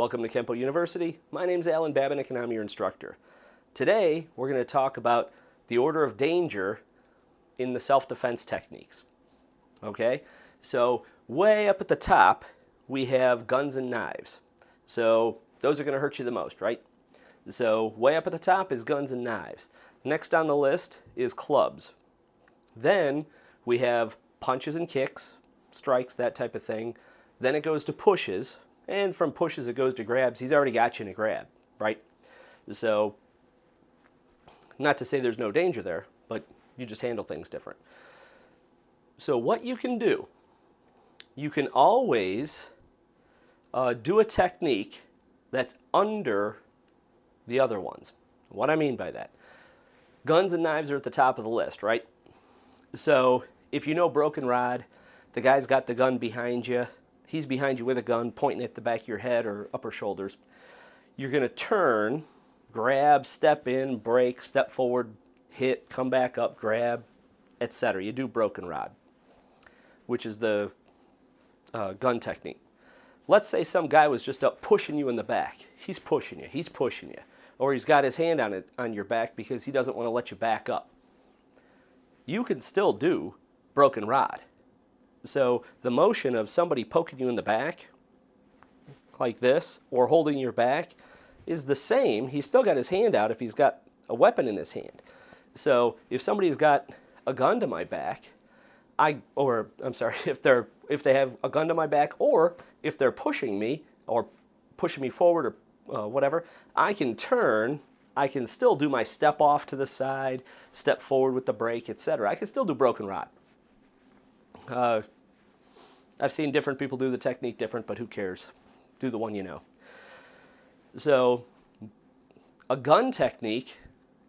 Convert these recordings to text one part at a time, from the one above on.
Welcome to Kenpo University. My name is Alan Babinick and I'm your instructor. Today we're going to talk about the order of danger in the self-defense techniques. Okay, so way up at the top we have guns and knives. So those are going to hurt you the most, right? So way up at the top is guns and knives. Next on the list is clubs. Then we have punches and kicks, strikes, that type of thing. Then it goes to pushes, and from pushes it goes to grabs. He's already got you in a grab, right? So, not to say there's no danger there, but you just handle things different. So what you can do, you can always do a technique that's under the other ones. What I mean by that, guns and knives are at the top of the list, right? So if you know broken rod, the guy's got the gun behind you, he's behind you with a gun pointing at the back of your head or upper shoulders. You're going to turn, grab, step in, break, step forward, hit, come back up, grab, etc. You do broken rod, which is the gun technique. Let's say some guy was just up pushing you in the back. He's pushing you, or he's got his hand on your back because he doesn't want to let you back up. You can still do broken rod. So the motion of somebody poking you in the back, like this, or holding your back, is the same. He's still got his hand out if he's got a weapon in his hand. So if somebody's got a gun to my back, if they have a gun to my back, or if they're pushing me forward or whatever, I can turn. I can still do my step off to the side, step forward with the break, etc. I can still do broken rod. I've seen different people do the technique different, but who cares? Do the one you know. So a gun technique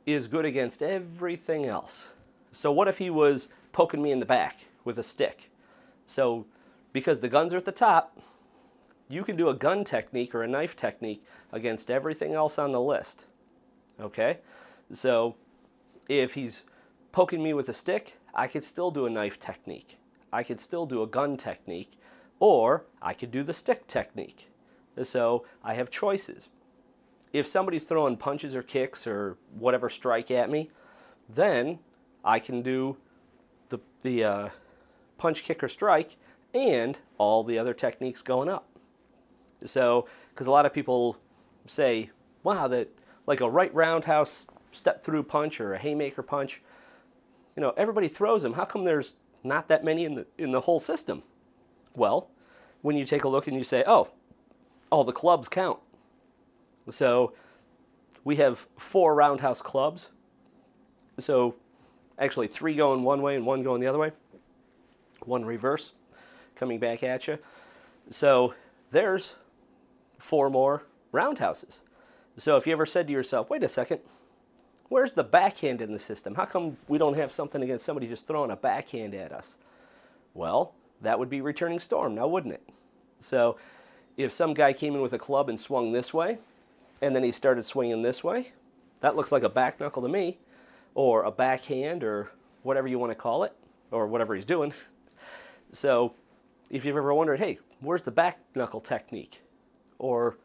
is good against everything else. So what if he was poking me in the back with a stick? So because the guns are at the top, you can do a gun technique or a knife technique against everything else on the list. Okay? So if he's poking me with a stick, I could still do a knife technique. I could still do a gun technique, or I could do the stick technique. So I have choices. If somebody's throwing punches or kicks or whatever strike at me, then I can do the punch, kick, or strike and all the other techniques going up. So, because a lot of people say, wow, that like a right roundhouse step through punch or a haymaker punch, you know, everybody throws them. How come there's not that many in the whole system? Well, when you take a look and you say, oh, all the clubs count. So we have 4 roundhouse clubs. So actually 3 going one way and 1 going the other way. 1 reverse coming back at you. So there's 4 more roundhouses. So if you ever said to yourself, wait a second, where's the backhand in the system? How come we don't have something against somebody just throwing a backhand at us? Well, that would be returning storm, now wouldn't it? So if some guy came in with a club and swung this way, and then he started swinging this way, that looks like a back knuckle to me, or a backhand, or whatever you want to call it, or whatever he's doing. So if you've ever wondered, hey, where's the back knuckle technique? Or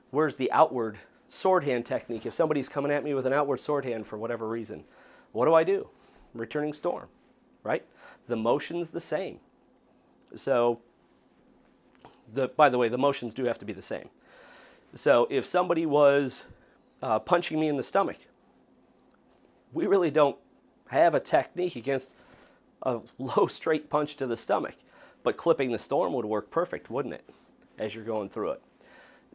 where's the outward sword hand technique? If somebody's coming at me with an outward sword hand for whatever reason, what do? Returning storm, right? The motion's the same. So, by the way, the motions do have to be the same. So if somebody was punching me in the stomach, we really don't have a technique against a low straight punch to the stomach, but clipping the storm would work perfect, wouldn't it, as you're going through it?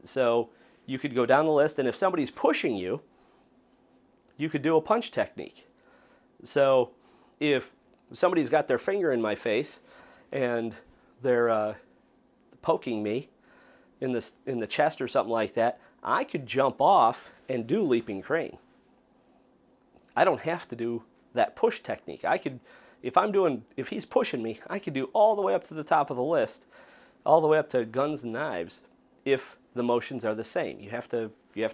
So you could go down the list, and if somebody's pushing you, you could do a punch technique. So if somebody's got their finger in my face and they're poking me in the chest or something like that, I could jump off and do leaping crane. I don't have to do that push technique. I could, if he's pushing me, I could do all the way up to the top of the list, all the way up to guns and knives, if the motions are the same. You have to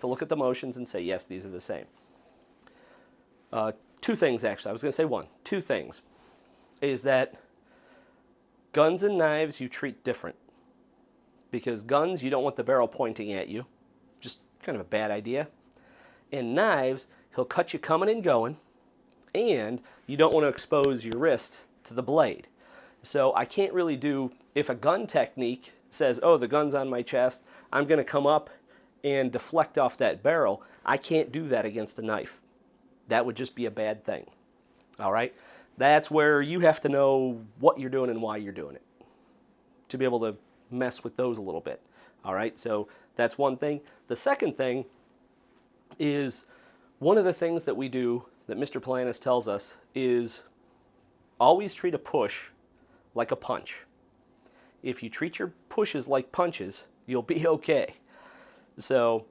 look at the motions and say, yes, these are the same. 2 things, actually. I was going to say 1. 2 things is that guns and knives you treat different because guns, you don't want the barrel pointing at you. Just kind of a bad idea. And knives, he'll cut you coming and going, and you don't want to expose your wrist to the blade. So I can't really do, if a gun technique says, oh, the gun's on my chest, I'm going to come up and deflect off that barrel, I can't do that against a knife. That would just be a bad thing. All right? That's where you have to know what you're doing and why you're doing it to be able to mess with those a little bit. All right? So that's one thing. The second thing is one of the things that we do that Mr. Palanis tells us is always treat a push like a punch. If you treat your pushes like punches, you'll be okay. So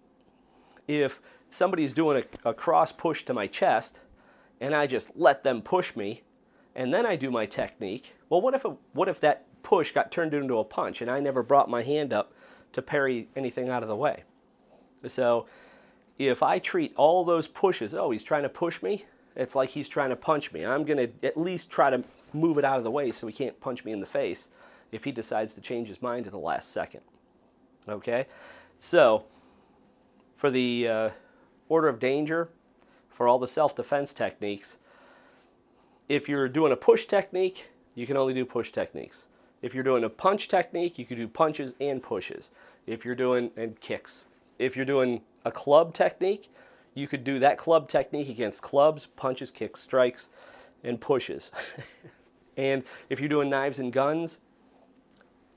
if somebody's doing a cross push to my chest and I just let them push me and then I do my technique, well, what if that push got turned into a punch and I never brought my hand up to parry anything out of the way? So if I treat all those pushes, oh, he's trying to push me, it's like he's trying to punch me. I'm going to at least try to move it out of the way so he can't punch me in the face if he decides to change his mind at the last second. Okay? So, for the order of danger, for all the self-defense techniques, if you're doing a push technique, you can only do push techniques. If you're doing a punch technique, you can do punches and pushes. If you're doing, and kicks. If you're doing a club technique, you could do that club technique against clubs, punches, kicks, strikes, and pushes. And if you're doing knives and guns,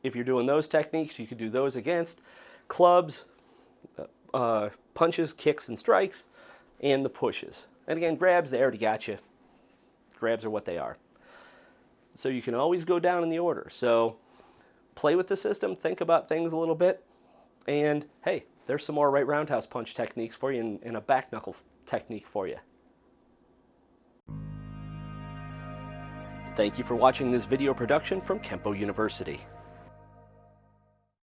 if you're doing those techniques, you could do those against clubs, punches, kicks, and strikes, and the pushes. And again, grabs, they already got you. Grabs are what they are. So you can always go down in the order. So play with the system, think about things a little bit, and hey, there's some more right roundhouse punch techniques for you and a back knuckle technique for you. Thank you for watching this video production from Kenpo University.